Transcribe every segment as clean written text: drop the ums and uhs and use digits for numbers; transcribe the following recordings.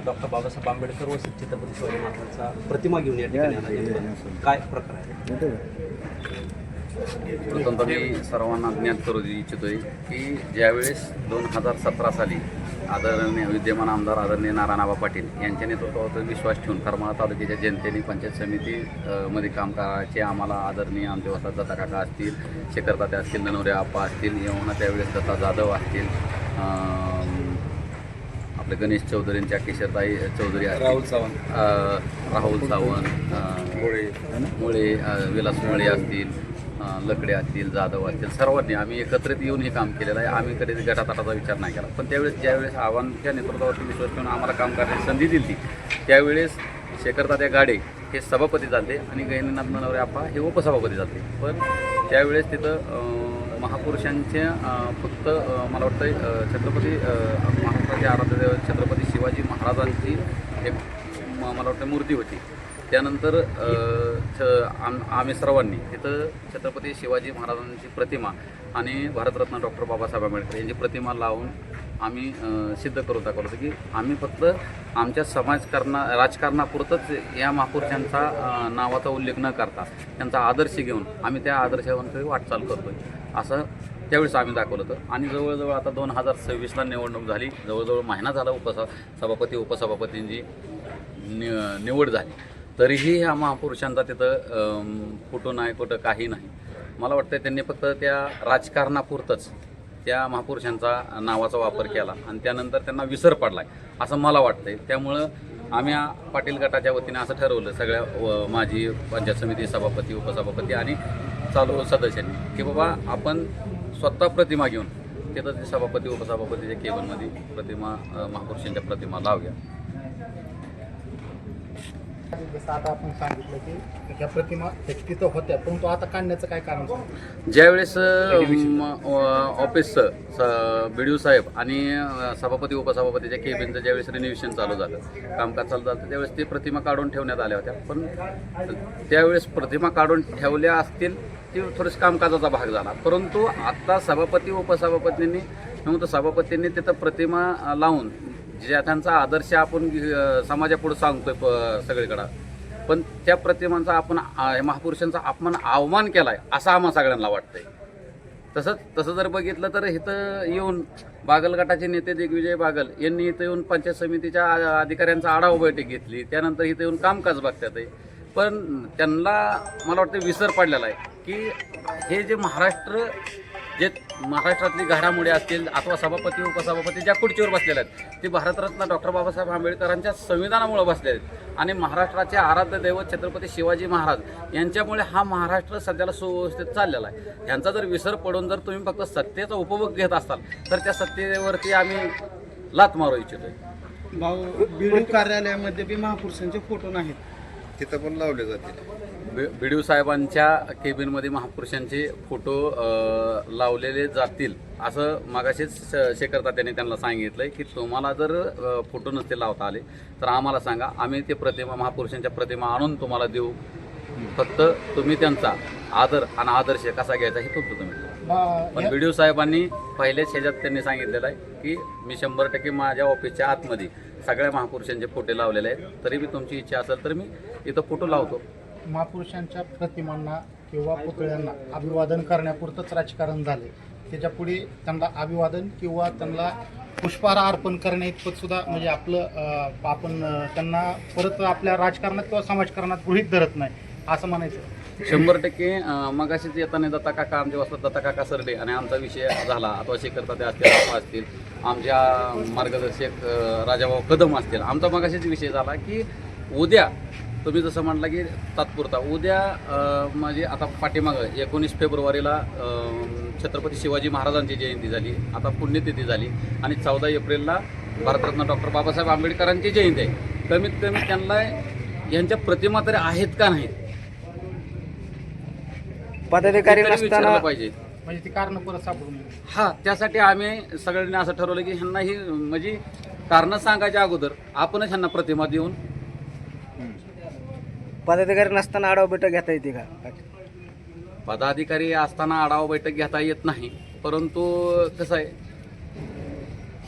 Doctor Babasaheb Ambedkar व छत्रपती शिवाजी महाराजांचा प्रतिमा घेऊन या ठिकाणी आला नेमकं काय प्रकार आहे? प्रथम तर मी सर्वांना ज्ञात करू इच्छितोय की ज्यावेळेस 2017 साली आदरणीय विद्यमान आमदार आदरणीय नारायणआबा पाटील यांच्या नेतृत्वावर विश्वास ठेवून करमाळा तालुक्याच्या जनतेने पंचायत समिती मध्ये काम करायचे आम्हाला आदरणीय आमचे वस्ताद दत्ता काका असतील, शेखर तात्या असतील, ननवरे आप्पा असतील, येऊन त्यावेळेस दत्ता जाधव असतील, आपले गणेश चौधरींच्या किशोरताई चौधरी असतील, राहुल सावंत, मुळे विलास मुळे असतील, लकडे असतील, जाधव असतील, सर्वांनी आम्ही एकत्रित येऊन हे काम केलेलं आहे. आम्ही कधी गटातटाचा विचार नाही केला. पण त्यावेळेस ज्यावेळेस आव्हानच्या नेतृत्वावरती विश्वास ठेवून आम्हाला काम करण्याची संधी दिली त्यावेळेस शेखरतात्या गाडे हे सभापती झाले आणि गहिनीनाथ ननवरे आप्पा हे उपसभापती झाले. पण त्यावेळेस तिथं महापुरुषांच्या फक्त मला वाटतं छत्रपती महाराष्ट्राचे आराध्य दैवत छत्रपती शिवाजी महाराजांची एक मला वाटतं मूर्ती होती. त्यानंतर आम्ही सर्वांनी तिथं छत्रपती शिवाजी महाराजांची प्रतिमा आणि भारतरत्न डॉक्टर बाबासाहेब आंबेडकर यांची प्रतिमा लावून आम्ही सिद्ध करून दाखवलं होतं की आम्ही फक्त आमच्या राजकारणापुरतंच या महापुरुषांचा नावाचा उल्लेख न करता त्यांचा आदर्श घेऊन आम्ही त्या आदर्शावर वाटचाल करतो आहे असं त्यावेळेस आम्ही दाखवलं होतं. आणि जवळजवळ आता 2026ला निवडणूक झाली, जवळजवळ महिना झाला सभापती उपसभापतींची निवड झाली, तरीही ह्या महापुरुषांचा तिथं फोटो नाही, कुठं काही नाही. मला वाटतं त्यांनी फक्त त्या राजकारणापुरतंच त्या महापुरुषांचा नावाचा वापर केला आणि त्यानंतर त्यांना विसर पडला आहे असं मला वाटतंय. त्यामुळं आम्ही पाटील गटाच्या वतीने असं ठरवलं सगळ्या माजी पंचायत समिती सभापती उपसभापती आणि चालू सदस्यांनी की बाबा आपण स्वतः प्रतिमा घेऊन तिथं ते सभापती उपसभापतीच्या केबलमध्ये प्रतिमा महापुरुषांच्या प्रतिमा लावूया. जसं आता आपण सांगितलं की त्या प्रतिमा तिथं होत्या, परंतु आता काढण्याचं काय कारण? ज्यावेळेस ऑफिसचं BDO साहेब आणि सभापती उपसभापतीच्या केबिनचं ज्यावेळेस रिन्युएशन चालू झालं, कामकाज चालू झालं, त्यावेळेस ते प्रतिमा काढून ठेवण्यात आल्या होत्या. पण त्यावेळेस प्रतिमा काढून ठेवल्या असतील ती थोडंसं कामकाजाचा भाग झाला. परंतु आता सभापती उपसभापतींनी म्हणतो सभापतींनी तिथं प्रतिमा लावून ज्या त्यांचा आदर्श आपण समाजापुढे सांगतोय सगळीकडं, पण त्या प्रतिमांचा आपण महापुरुषांचा अपमान अवमान केला आहे असं आम्हा सगळ्यांना वाटतंय. तसं जर बघितलं तर इथं येऊन बागल गटाचे नेते दिग्विजय बागल यांनी इथं येऊन पंचायत समितीच्या अधिकाऱ्यांचा आढावा बैठक घेतली, त्यानंतर इथं येऊन कामकाज बघतात आहे. पण त्यांना मला वाटतं विसर पडलेला आहे की हे जे महाराष्ट्रातली घडामोडी असतील अथवा सभापती उपसभापती ज्या खुर्चीवर बसलेल्या आहेत ते भारतरत्न डॉक्टर बाबासाहेब आंबेडकरांच्या संविधानामुळे बसले आहेत आणि महाराष्ट्राचे आराध्य दैवत छत्रपती शिवाजी महाराज यांच्यामुळे हा महाराष्ट्र सध्याला सुव्यवस्थित चाललेला आहे. ह्यांचा जर विसर पडून जर तुम्ही फक्त सत्तेचा उपभोग घेत असाल तर त्या सत्तेवरती आम्ही लाथ मारू इच्छितोय. BDO कार्यालयामध्ये बी महापुरुषांचे फोटो नाहीत, तिथं पण लावले जातील. BDO साहेबांच्या केबिनमध्ये महापुरुषांचे फोटो लावलेले जातील असं मागाशीच शेखर तात्याने त्यांना सांगितलंय की तुम्हाला जर फोटो नसते लावता आले तर आम्हाला सांगा, आम्ही ते प्रतिमा महापुरुषांच्या प्रतिमा आणून तुम्हाला देऊ. फक्त तुम्ही त्यांचा आदर आणि आदर्श कसा घ्यायचा हे तुमचं तुम्ही. पण BDO साहेबांनी पहिल्याच ह्याच्यात त्यांनी सांगितलेलं आहे की मी 100% माझ्या ऑफिसच्या आतमध्ये सगळ्या महापुरुषांचे फोटो लावलेले आहेत, तरी मी तुमची इच्छा असेल तर मी इथं फोटो लावतो. महापुरुषांच्या प्रतिमांना किंवा पुतळ्यांना अभिवादन करण्यापुरतंच राजकारण झाले, त्याच्या पुढे त्यांना अभिवादन किंवा त्यांना पुष्पहार अर्पण करण्या इतपत सुद्धा म्हणजे आपलं आपण त्यांना परत आपल्या राजकारणात किंवा समाजकारणात गृहीत धरत नाही असं म्हणायचं. 100% मगाशीच येताना दत्ता काका आमच्या वस्ताद दत्ता काका सरडे आणि आमचा विषय झाला अथवा शेखर तात्या असतील, आप्पा असतील, आमच्या मार्गदर्शक राजाभाऊ कदम असतील, आमचा मगाशीच विषय झाला की उद्या तुम्ही जसं म्हटलं की तात्पुरता उद्या म्हणजे आता पाठीमागं 19 फेब्रुवारीला छत्रपती शिवाजी महाराजांची जयंती झाली, आता पुण्यतिथी झाली आणि 14 एप्रिलला भारतरत्न डॉक्टर बाबासाहेब आंबेडकरांची जयंती आहे. कमीत कमी त्यांना यांच्या प्रतिमा तरी आहेत का नाहीत पदाधिकारी नसताना पाहिजे, म्हणजे ती कारण परत सापडून. हा त्यासाठी आम्ही सगळ्यांनी असं ठरवलं की ह्यांना ही म्हणजे कारणं सांगायच्या अगोदर आपणच ह्यांना प्रतिमा देऊन. पदाधिकारी नसताना आढावा बैठक घेता येते का? पदाधिकारी असताना आढावा बैठक घेता येत नाही, परंतु कसं आहे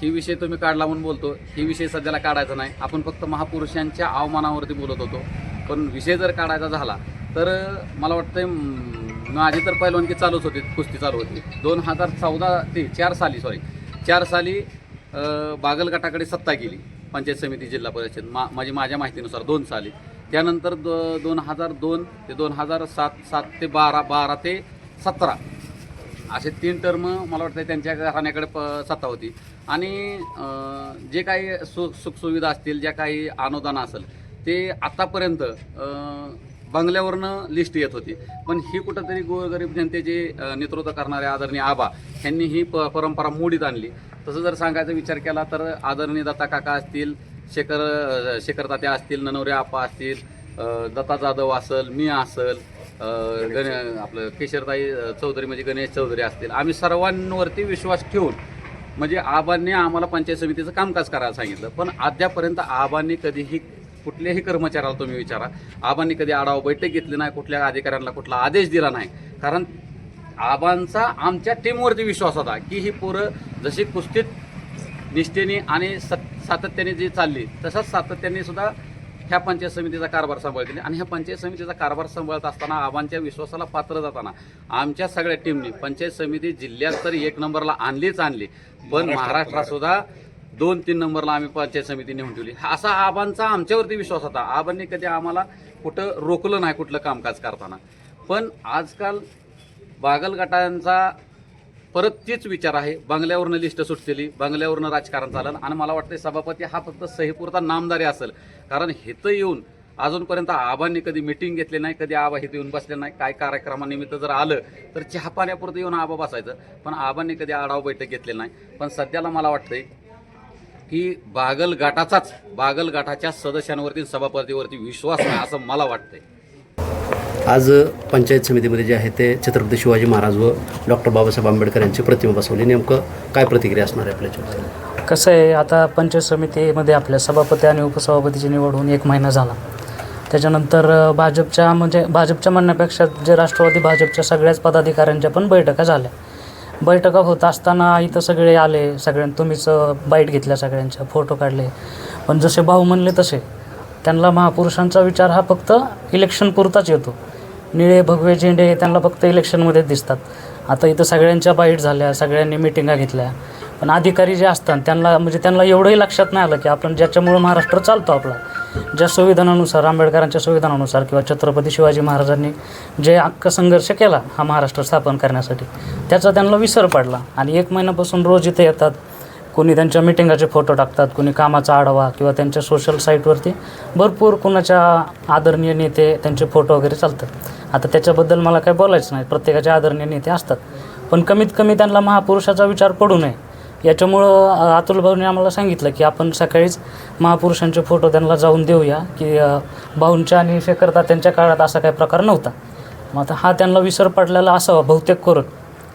ही विषय तुम्ही काढला म्हणून बोलतो, ही विषय सध्याला काढायचा नाही. आपण फक्त महापुरुषांच्या अवमानावरती बोलत होतो. पण विषय जर काढायचा झाला तर मला वाटतं माझी तर पहिलवानकी चालूच होती, कुस्ती चालू होती. 4 साली बागल गटाकडे सत्ता गेली पंचायत समिती जिल्हा परिषद म्हणजे माझ्या माहितीनुसार 2 साली. त्यानंतर 2002 ते 2007 ते 12 ते 17 असे 3 टर्म मला वाटतं त्यांच्या घराण्याकडे सत्ता होती. आणि जे काही सुखसुविधा असतील, ज्या काही अनुदान असेल ते आतापर्यंत बंगल्यावरनं लिस्ट येत होती. पण ही कुठंतरी गोरगरीब जनतेचे नेतृत्व करणारे आदरणीय आबा यांनी ही परंपरा मोडीत आणली. तसं जर सांगायचा विचार केला तर आदरणीय दत्ता काका असतील, शेखर तात्या असतील, ननवरे आप्पा असतील, दत्ता जाधव असेल, मी असेल, आपलं केशरताई चौधरी म्हणजे गणेश चौधरी असतील, आम्ही सर्वांवरती विश्वास ठेवून म्हणजे आबांनी आम्हाला पंचायत समितीचं कामकाज करायला सांगितलं. पण अद्यापर्यंत आबांनी कधीही कुठल्याही कर्मचाऱ्याला तुम्ही विचारा, आबांनी कधी आढावा बैठक घेतली नाही, कुठल्या अधिकाऱ्यांना कुठला आदेश दिला नाही. कारण आबांचा आमच्या टीमवरती विश्वास होता की ही पोरं जशी कुस्तीत निष्ठेने आणि सातत्याने जी चालली तसंच सातत्याने सुद्धा ह्या पंचायत समितीचा कारभार सांभाळतील. आणि ह्या पंचायत समितीचा कारभार सांभाळत असताना आबांच्या विश्वासाला पात्र जाताना आमच्या सगळ्या टीमनी पंचायत समिती जिल्ह्यात तर 1 नंबरला आणली, पण महाराष्ट्रात सुद्धा 2-3 नंबरला आम्ही पंचायत समिती नेऊन ठेवली. असा आबांचा आमच्यावरती विश्वास होता. आबांनी कधी आम्हाला कुठं रोखलं नाही कुठलं कामकाज करताना. पण आजकाल बागल गटांचा परत तीच विचार आहे, बंगल्यावरनं लिस्ट सुटलेली, बंगल्यावरनं राजकारण चालेल. आणि मला वाटतं सभापती हा फक्त सहीपुरता नामदारी असेल. कारण इथं येऊन अजूनपर्यंत आबांनी कधी मिटिंग घेतली नाही, कधी आबा इथं येऊन बसले नाही. काय कार्यक्रमानिमित्त जर आलं तर चहा पाण्यापुरतं येऊन आबा बसायचं, पण आबांनी कधी आढावा बैठक घेतलेली नाही. पण सध्याला मला वाटतंय की बागल गटाच्या सदस्यांवरती सभापतीवरती विश्वास नाही असं मला वाटतंय. आज पंचायत समितीमध्ये जे आहे ते छत्रपती शिवाजी महाराज व डॉक्टर बाबासाहेब आंबेडकर यांची प्रतिमा बसवली. नेमकं काय प्रतिक्रिया असणार आहे आपल्याच्या? कसं आहे, आता पंचायत समितीमध्ये आपल्या सभापती आणि उपसभापतीची निवड होऊन 1 महिना झाला. त्याच्यानंतर भाजपच्या म्हणण्यापेक्षा जे राष्ट्रवादी भाजपच्या सगळ्याच पदाधिकाऱ्यांच्या पण बैठका झाल्या. बैठका होत असताना इथं सगळे आले, तुम्हीच बाईट घेतल्या, सगळ्यांच्या फोटो काढले. पण जसे भाऊ म्हणले तसे त्यांना महापुरुषांचा विचार हा फक्त इलेक्शन पुरताच येतो. निळे भगवे झेंडे त्यांना फक्त इलेक्शनमध्येच दिसतात. आता इथं सगळ्यांच्या बाईट झाल्या, सगळ्यांनी मिटिंगा घेतल्या, पण अधिकारी जे असतात त्यांना एवढंही लक्षात नाही आलं की आपण ज्याच्यामुळं महाराष्ट्र चालतो आपला, ज्या संविधानानुसार, आंबेडकरांच्या संविधानानुसार किंवा छत्रपती शिवाजी महाराजांनी जे अख्खा संघर्ष केला हा महाराष्ट्र स्थापन करण्यासाठी, त्याचा त्यांना विसर पडला. आणि 1 महिन्यापासून रोज इथे येतात, कोणी त्यांच्या मिटिंगाचे फोटो टाकतात, कोणी कामाचा आढावा किंवा त्यांच्या सोशल साईटवरती भरपूर कोणाच्या आदरणीय नेते त्यांचे फोटो वगैरे चालतात. आता त्याच्याबद्दल मला काय बोलायचं नाही, प्रत्येकाचे आदरणीय नेते असतात, पण कमीत कमी त्यांना महापुरुषाचा विचार पडू नये याच्यामुळं अतुल भाऊंनी आम्हाला सांगितलं की आपण सकाळीच महापुरुषांचे फोटो त्यांना जाऊन देऊया, की भाऊंच्या आणि शेखर तात्यांच्या काळात असा काही प्रकार नव्हता. मग आता हा त्यांना विसर पडलेला असावा बहुतेक करून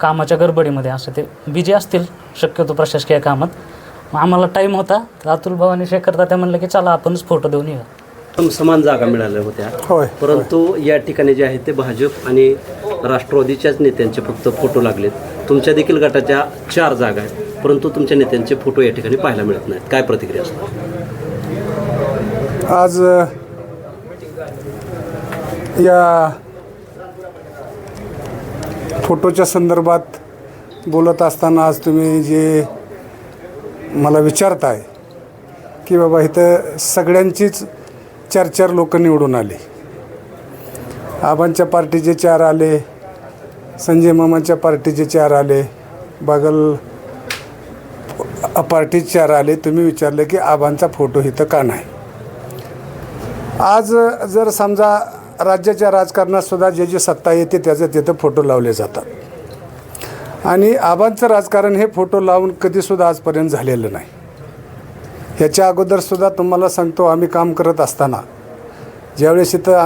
कामाच्या गडबडीमध्ये, असं ते बिजी असतील शक्यतो प्रशासकीय कामात. मग आम्हाला टाईम होता, तर अतुल भाऊ आणि शेखर तात्या म्हणलं की चला आपणच फोटो देऊन येऊया. समान जागा मिळाल्या होत्या, परंतु या ठिकाणी जे आहे ते भाजप आणि राष्ट्रवादीच्याच नेत्यांचे फक्त फोटो लागलेत. तुमच्या देखील गटाच्या 4 जागा आहेत, परंतु तुमच्या नेत्यांचे फोटो या ठिकाणी पाहायला मिळत नाहीत. काय प्रतिक्रिया असणार? आज या फोटोच्या संदर्भात बोलत असताना आज तुम्ही जे मला विचारताय की बाबा इथं सगळ्यांचीच 4 लोक निवडून आली. आबांच्या पार्टीचे 4 आले, संजय मामाच्या पार्टीचे 4 आले, बागल पार्टीचे 4 आले. तुम्ही विचारलं की आबांचा फोटो इथं का नाही. आज जर समजा राज्याच्या राजकारणात सुद्धा जे सत्ता येते त्याचं तिथं फोटो लावले जातात, आणि आबांचं राजकारण हे फोटो लावून कधीसुद्धा आजपर्यंत झालेलं नाही. ह्याच्या अगोदरसुद्धा तुम्हाला सांगतो, आम्ही काम करत असताना ज्यावेळेस इथं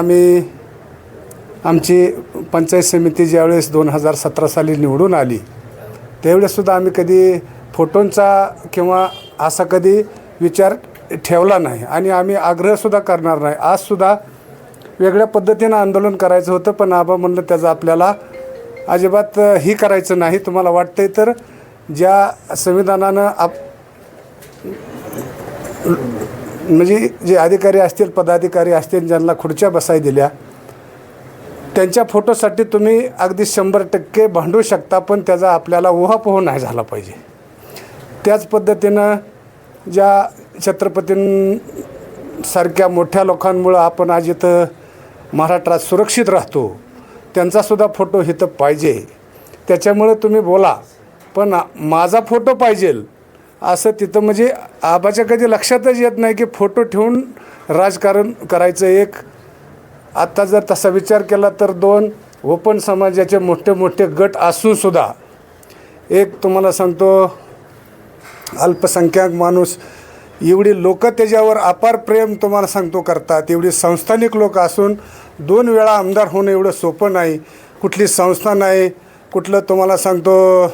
आमची पंचायत समिती ज्यावेळेस 2017 साली निवडून आली, त्यावेळेससुद्धा आम्ही कधी फोटोंचा किंवा असा कधी विचार ठेवला नाही, आणि आम्ही आग्रहसुद्धा करणार नाही. आजसुद्धा वेगळ्या पद्धतीनं आंदोलन करायचं होतं, पण आबा म्हणलं त्याचं आपल्याला अजिबात ही करायचं नाही. तुम्हाला वाटतंय तर ज्या संविधानानं म्हणजे जे अधिकारी असतील, पदाधिकारी असतील, ज्यांना खुर्च्या बसाय दिल्या, त्यांच्या फोटोसाठी तुम्ही अगदी 100% भांडू शकता, पण त्याचा आपल्याला उहापोह नाही झाला पाहिजे. त्याच पद्धतीनं ज्या छत्रपतींसारख्या मोठ्या लोकांमुळं आपण आज इथं महाराष्ट्रात सुरक्षित राहतो, त्यांचासुद्धा फोटो इथं पाहिजे. त्याच्यामुळं तुम्ही बोला, पण माझा फोटो पाहिजे असं तिथं म्हणजे आबाच्या कधी लक्षातच येत नाही की फोटो ठेवून राजकारण करायचं. एक आत्ता जर तसा विचार केला तर 2 ओपन समाजाचे मोठे मोठे गट असूनसुद्धा एक तुम्हाला सांगतो अल्पसंख्याक माणूस, एवढी लोक त्याच्यावर अपार प्रेम तुम्हाला सांगतो करतात, एवढी संस्थानिक लोक असून 2 वेळा आमदार होणं एवढं सोपं नाही. कुठली संस्था नाही, कुठलं तुम्हाला सांगतो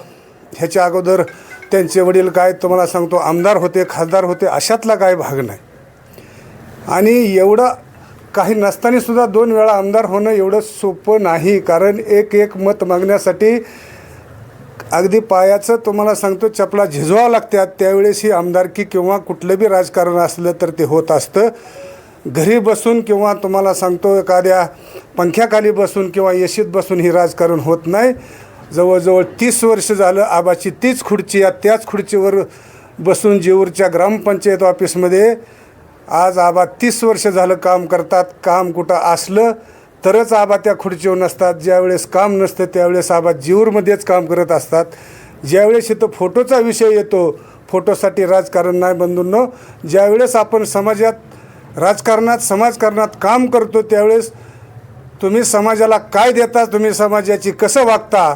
ह्याच्या अगोदर त्यांचे वडील काय तुम्हाला सांगतो आमदार होते, खासदार होते, अशातला काय भाग नाही. आणि एवढं काही नसतानासुद्धा 2 वेळा आमदार होणं एवढं सोपं नाही. कारण एक मत मागण्यासाठी अगदी पायाचं तुम्हाला सांगतो चपला झिजवावं लागतात. त्यावेळेस ही आमदारकी किंवा कुठलं बी राजकारण असलं तर ते होत असतं. घरी बसून किंवा तुम्हाला सांगतो एखाद्या पंख्याखाली बसून किंवा एशीत बसून ही राजकारण होत नाही. जवळजवळ 30 वर्ष झालं आबाची तीच खुर्ची, या त्याच खुर्चीवर बसून जेऊरच्या ग्रामपंचायत ऑफिसमध्ये आज आबा 30 वर्ष झालं काम करतात. काम कुठं असलं तरच आबा त्या खुर्चीवर नसतात. ज्यावेळेस काम नसतं त्यावेळेस आबा जेऊरमध्येच काम करत असतात. ज्यावेळेस इथं फोटोचा विषय येतो, फोटोसाठी राजकारण नाही बंधूंनो, ज्यावेळेस आपण समाजात राजकारणात समाजकारणात काम करतो त्यावेळेस तुम्ही समाजाला काय देता, तुम्ही समाजाची कसं वागता,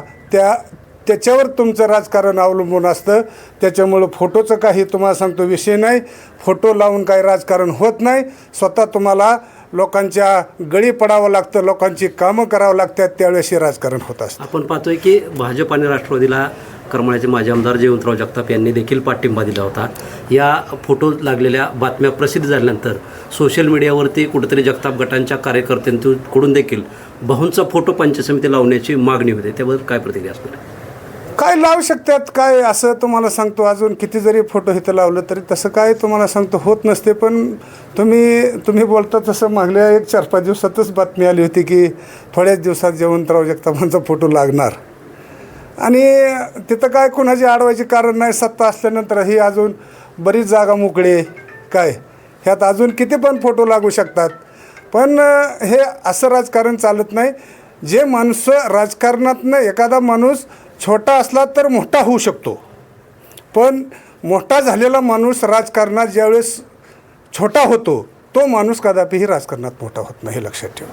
त्याच्यावर तुमचं राजकारण अवलंबून असतं. त्याच्यामुळं फोटोचं काही तुम्हाला सांगतो विषय नाही. फोटो लावून काही राजकारण होत नाही. स्वतः तुम्हाला लोकांच्या गळी पडावं लागतं, लोकांची कामं करावं लागतात, त्यावेळेस हे राजकारण होत असतं. आपण पाहतोय की भाजप आणि राष्ट्रवादीला करमाळ्याचे माजी आमदार जयवंतराव जगताप यांनी देखील पाठिंबा दिला होता. या फोटो लागलेल्या बातम्या प्रसिद्ध झाल्यानंतर सोशल मीडियावरती कुठेतरी जगताप गटांच्या कार्यकर्त्यांकडून देखील भाऊंचा फोटो पंचायत समिती लावण्याची मागणी होते. त्याबद्दल काय प्रतिक्रिया असणार? काय लावू शकतात, काय असं तुम्हाला सांगतो अजून किती जरी फोटो इथं लावलं तरी तसं काय तुम्हाला सांगतो होत नसते. पण तुम्ही बोलता तसं मागल्या 4-5 दिवसातच बातमी आली होती की थोड्याच दिवसात जयवंतराव जगतापांचा फोटो लागणार. आणि तिथं काय कोणाची अडवायची कारण नाही. सत्ता असल्यानंतरही अजून बरीच जागा मोकळी काय, ह्यात अजून किती पण फोटो लागू शकतात. पण हे असं राजकारण चालत नाही. जे माणसं राजकारणातनं एखादा माणूस छोटा असला तर मोठा होऊ शकतो, पण मोठा झालेला माणूस राजकारणात ज्यावेळेस छोटा होतो तो माणूस कदापिही राजकारणात मोठा होत नाही, हे लक्षात ठेवा.